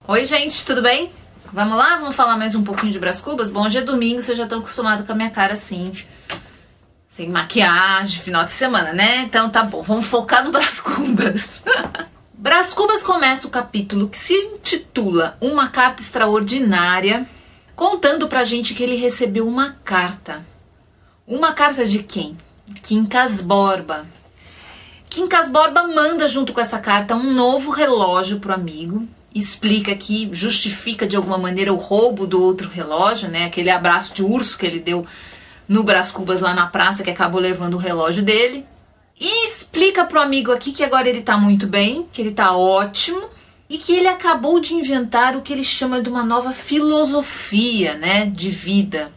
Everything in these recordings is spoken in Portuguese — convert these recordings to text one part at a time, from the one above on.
Oi, gente, tudo bem? Vamos lá? Vamos falar mais um pouquinho de Brás Cubas? Bom, hoje é domingo, vocês já estão acostumados com a minha cara assim, sem maquiagem, final de semana, né? Então tá bom, vamos focar no Brás Cubas. Brás Cubas começa o capítulo que se intitula Uma Carta Extraordinária, contando pra gente que ele recebeu uma carta. Uma carta de quem? Quincas Borba. Quincas Borba manda junto com essa carta um novo relógio pro amigo, explica que justifica de alguma maneira o roubo do outro relógio, né? Aquele abraço de urso que ele deu no Brás Cubas lá na praça, que acabou levando o relógio dele. E explica pro amigo aqui que agora ele tá muito bem, que ele tá ótimo e que ele acabou de inventar o que ele chama de uma nova filosofia, né, de vida.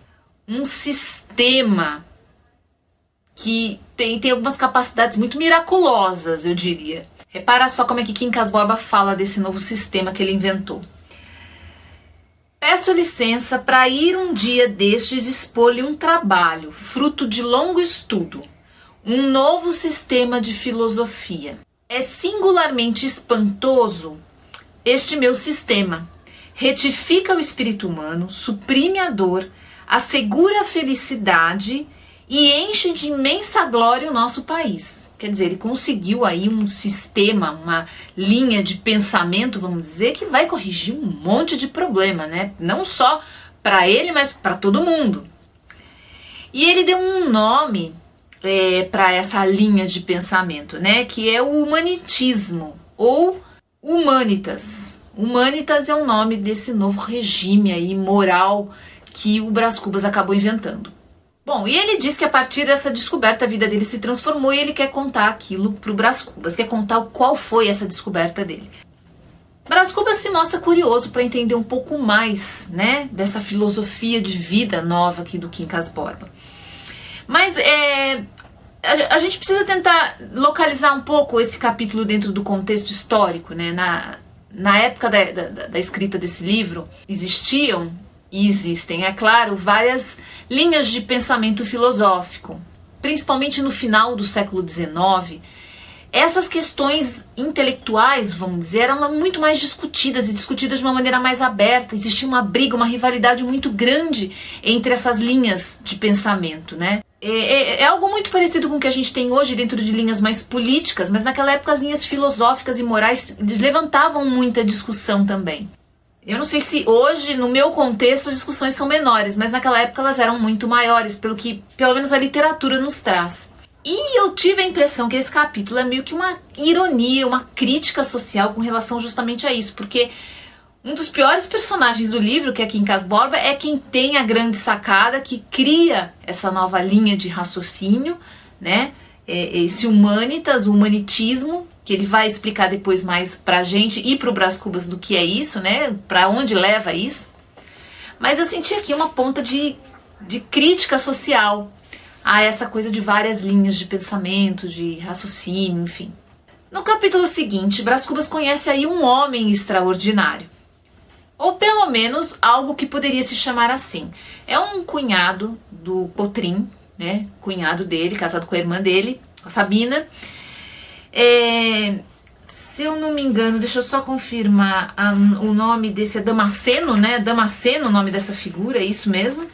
Um sistema que tem algumas capacidades muito miraculosas, eu diria. Repara só como é que Quincas Borba fala desse novo sistema que ele inventou. Peço licença para ir um dia destes expor-lhe um trabalho, fruto de longo estudo, um novo sistema de filosofia. É singularmente espantoso este meu sistema. Retifica o espírito humano, suprime a dor, assegura a felicidade e enche de imensa glória o nosso país. Quer dizer, ele conseguiu aí um sistema, uma linha de pensamento, vamos dizer, que vai corrigir um monte de problema, né? Não só para ele, mas para todo mundo. E ele deu um nome para essa linha de pensamento, né? Que é o humanitismo ou humanitas. Humanitas é o nome desse novo regime aí moral que o Brás Cubas acabou inventando. Bom, e ele diz que a partir dessa descoberta a vida dele se transformou e ele quer contar aquilo pro Brás Cubas, quer contar qual foi essa descoberta dele. Brás Cubas se mostra curioso para entender um pouco mais, né, dessa filosofia de vida nova aqui do Quincas Borba. Mas a gente precisa tentar localizar um pouco esse capítulo dentro do contexto histórico, né? Na época da escrita desse livro, existiam e existem, é claro, várias linhas de pensamento filosófico, principalmente no final do século XIX. Essas questões intelectuais, vamos dizer, eram muito mais discutidas e discutidas de uma maneira mais aberta. Existia uma briga, uma rivalidade muito grande entre essas linhas de pensamento, né? É algo muito parecido com o que a gente tem hoje dentro de linhas mais políticas, mas naquela época as linhas filosóficas e morais levantavam muita discussão também. Eu não sei se hoje, no meu contexto, as discussões são menores, mas naquela época elas eram muito maiores, pelo que pelo menos a literatura nos traz. E eu tive a impressão que esse capítulo é meio que uma ironia, uma crítica social com relação justamente a isso, porque um dos piores personagens do livro, que é Quincas Borba, é quem tem a grande sacada, que cria essa nova linha de raciocínio, né? Esse humanitas, o humanitismo, que ele vai explicar depois mais pra gente e pro Brás Cubas do que é isso, né? Pra onde leva isso. Mas eu senti aqui uma ponta de crítica social a essa coisa de várias linhas de pensamento, de raciocínio, enfim. No capítulo seguinte, Brás Cubas conhece aí um homem extraordinário. Ou pelo menos algo que poderia se chamar assim. É um cunhado do Cotrim, né? Cunhado dele, casado com a irmã dele, a Sabina. Se eu não me engano, deixa eu só confirmar, o nome desse é Damasceno, né? Damasceno, o nome dessa figura, é isso mesmo.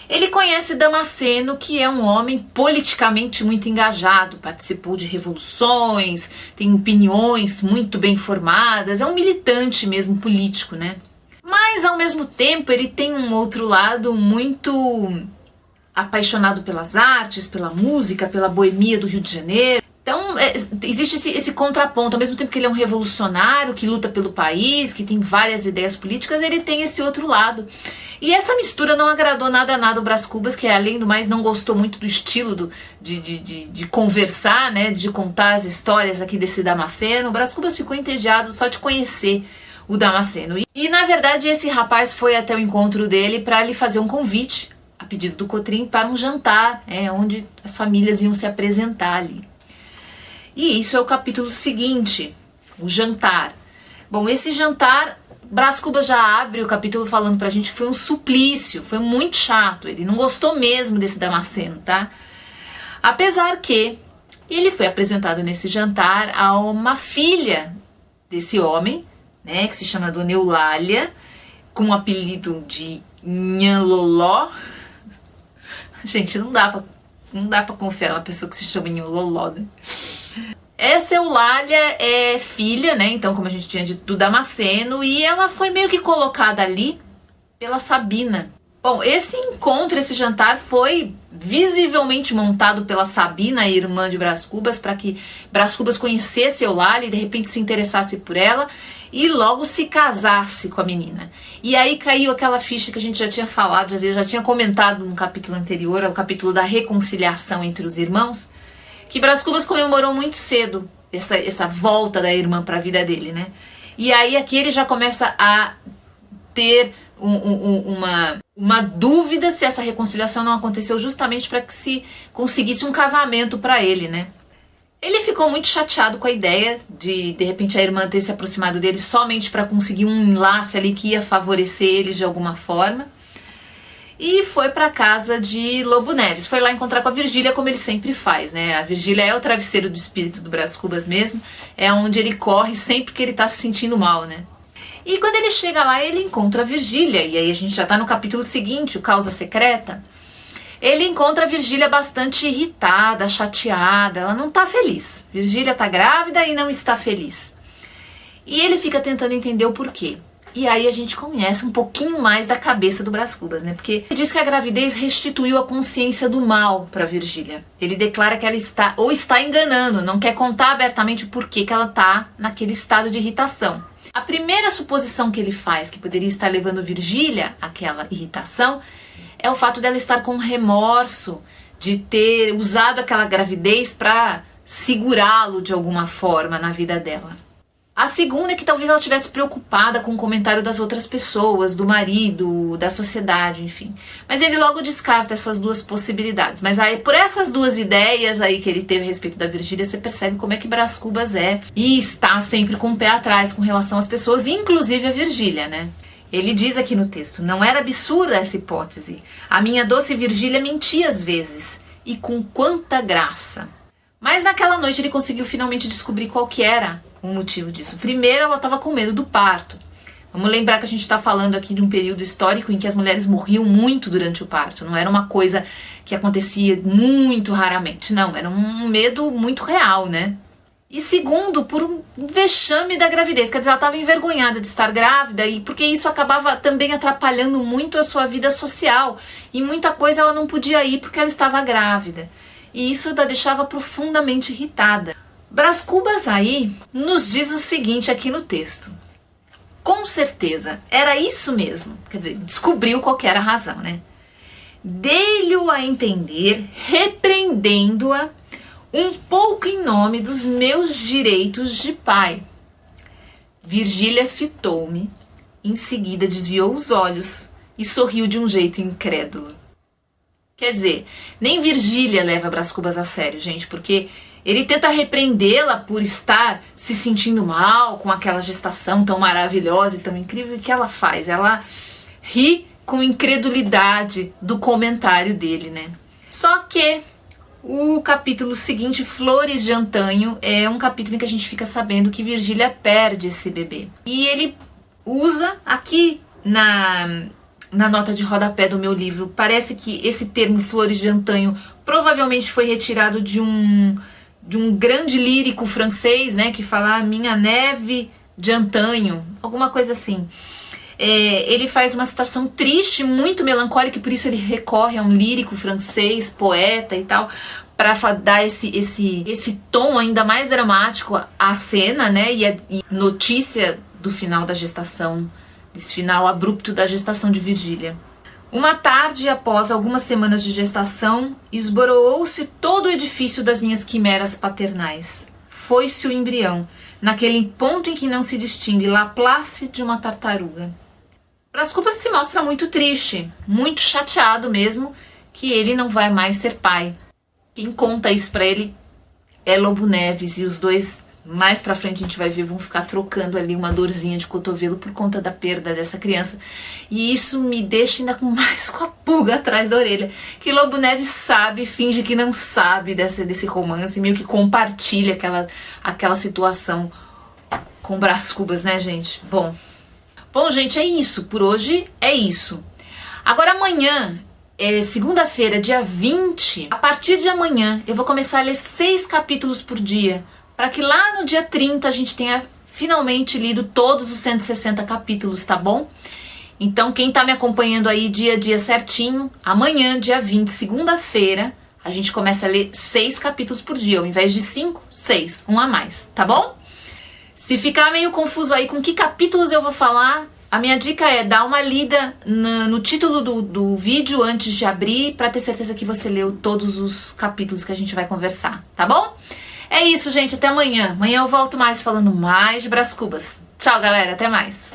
Ele conhece Damasceno, que é um homem politicamente muito engajado, participou de revoluções, tem opiniões muito bem formadas, é um militante mesmo político, né? Mas ao mesmo tempo ele tem um outro lado muito apaixonado pelas artes, pela música, pela boemia do Rio de Janeiro. Então existe esse contraponto, ao mesmo tempo que ele é um revolucionário, que luta pelo país, que tem várias ideias políticas, ele tem esse outro lado. E essa mistura não agradou nada o Brás Cubas, que além do mais não gostou muito do estilo de conversar, né, de contar as histórias aqui desse Damasceno. O Brás Cubas ficou entediado só de conhecer o Damasceno. E na verdade esse rapaz foi até o encontro dele para lhe fazer um convite, a pedido do Cotrim, para um jantar, onde as famílias iam se apresentar ali. E isso é o capítulo seguinte, o jantar. Bom, esse jantar, Brás Cubas já abre o capítulo falando pra gente que foi um suplício, foi muito chato, ele não gostou mesmo desse Damasceno, tá? Apesar que ele foi apresentado nesse jantar a uma filha desse homem, né, que se chama Dona Eulália, com o apelido de Nhanloló. Gente, não dá pra confiar numa pessoa que se chama Nhanloló, né? Essa Eulália é filha, né, então, como a gente tinha dito, do Damasceno, e ela foi meio que colocada ali pela Sabina. Bom, esse encontro, esse jantar foi visivelmente montado pela Sabina, a irmã de Brás Cubas, para que Brás Cubas conhecesse Eulália e de repente se interessasse por ela e logo se casasse com a menina. E aí caiu aquela ficha que a gente já tinha falado, eu já tinha comentado no capítulo anterior, o capítulo da reconciliação entre os irmãos, que Brás Cubas comemorou muito cedo essa volta da irmã para a vida dele, né? E aí aqui ele já começa a ter uma dúvida se essa reconciliação não aconteceu justamente para que se conseguisse um casamento para ele, né? Ele ficou muito chateado com a ideia de repente a irmã ter se aproximado dele somente para conseguir um enlace ali que ia favorecer ele de alguma forma. E foi para casa de Lobo Neves. Foi lá encontrar com a Virgília, como ele sempre faz, né? A Virgília é o travesseiro do espírito do Brás Cubas mesmo. É onde ele corre sempre que ele tá se sentindo mal, né? E quando ele chega lá, ele encontra a Virgília. E aí a gente já tá no capítulo seguinte, o Causa Secreta. Ele encontra a Virgília bastante irritada, chateada. Ela não tá feliz. Virgília tá grávida e não está feliz. E ele fica tentando entender o porquê. E aí a gente conhece um pouquinho mais da cabeça do Brás Cubas, né? Porque ele diz que a gravidez restituiu a consciência do mal para Virgília. Ele declara que ela está enganando, não quer contar abertamente o porquê que ela tá naquele estado de irritação. A primeira suposição que ele faz que poderia estar levando Virgília àquela irritação é o fato dela estar com remorso de ter usado aquela gravidez para segurá-lo de alguma forma na vida dela. A segunda é que talvez ela estivesse preocupada com o comentário das outras pessoas, do marido, da sociedade, enfim. Mas ele logo descarta essas duas possibilidades. Mas aí, por essas duas ideias aí que ele teve a respeito da Virgília, você percebe como é que Brás Cubas é e está sempre com o pé atrás com relação às pessoas, inclusive a Virgília, né? Ele diz aqui no texto: não era absurda essa hipótese. A minha doce Virgília mentia às vezes, e com quanta graça. Mas naquela noite ele conseguiu finalmente descobrir qual que era o motivo disso. Primeiro, ela estava com medo do parto. Vamos lembrar que a gente está falando aqui de um período histórico em que as mulheres morriam muito durante o parto. Não era uma coisa que acontecia muito raramente. Não, era um medo muito real, né? E segundo, por um vexame da gravidez. Quer dizer, ela estava envergonhada de estar grávida, e porque isso acabava também atrapalhando muito a sua vida social. E muita coisa ela não podia ir porque ela estava grávida. E isso a deixava profundamente irritada. Brás Cubas aí nos diz o seguinte aqui no texto: com certeza, era isso mesmo. Quer dizer, descobriu qual que era a razão, né? Dei-lhe a entender, repreendendo-a um pouco em nome dos meus direitos de pai. Virgília fitou-me, em seguida desviou os olhos e sorriu de um jeito incrédulo. Quer dizer, nem Virgília leva Brás Cubas a sério, gente, porque ele tenta repreendê-la por estar se sentindo mal com aquela gestação tão maravilhosa e tão incrível que ela faz. Ela ri com incredulidade do comentário dele, né? Só que o capítulo seguinte, Flores de Antanho, é um capítulo em que a gente fica sabendo que Virgília perde esse bebê. E ele usa aqui na nota de rodapé do meu livro, parece que esse termo Flores de Antanho provavelmente foi retirado de um grande lírico francês, né, que fala minha neve de antanho, alguma coisa assim. Ele faz uma citação triste, muito melancólica, e por isso ele recorre a um lírico francês, poeta e tal, para dar esse tom ainda mais dramático à cena, né, e notícia do final da gestação, esse final abrupto da gestação de Virgília. Uma tarde, após algumas semanas de gestação, esboroou-se todo o edifício das minhas quimeras paternais. Foi-se o embrião, naquele ponto em que não se distingue Laplace de uma tartaruga. Brás Cubas se mostra muito triste, muito chateado mesmo, que ele não vai mais ser pai. Quem conta isso pra ele é Lobo Neves, e os dois, mais pra frente a gente vai ver, vão ficar trocando ali uma dorzinha de cotovelo por conta da perda dessa criança. E isso me deixa ainda mais com a pulga atrás da orelha, que Lobo Neves sabe, finge que não sabe desse romance, meio que compartilha aquela situação com Brás Cubas, né, gente? Bom, gente, é isso. Por hoje é isso. Agora amanhã, segunda-feira, dia 20, a partir de amanhã, eu vou começar a ler 6 capítulos por dia, para que lá no dia 30 a gente tenha finalmente lido todos os 160 capítulos, tá bom? Então, quem tá me acompanhando aí dia a dia certinho, amanhã, dia 20, segunda-feira, a gente começa a ler 6 capítulos por dia, ao invés de 5, 6, um a mais, tá bom? Se ficar meio confuso aí com que capítulos eu vou falar, a minha dica é dar uma lida no título do vídeo antes de abrir, para ter certeza que você leu todos os capítulos que a gente vai conversar, tá bom? É isso, gente, até amanhã. Amanhã eu volto mais falando mais de Brás Cubas. Tchau, galera, até mais.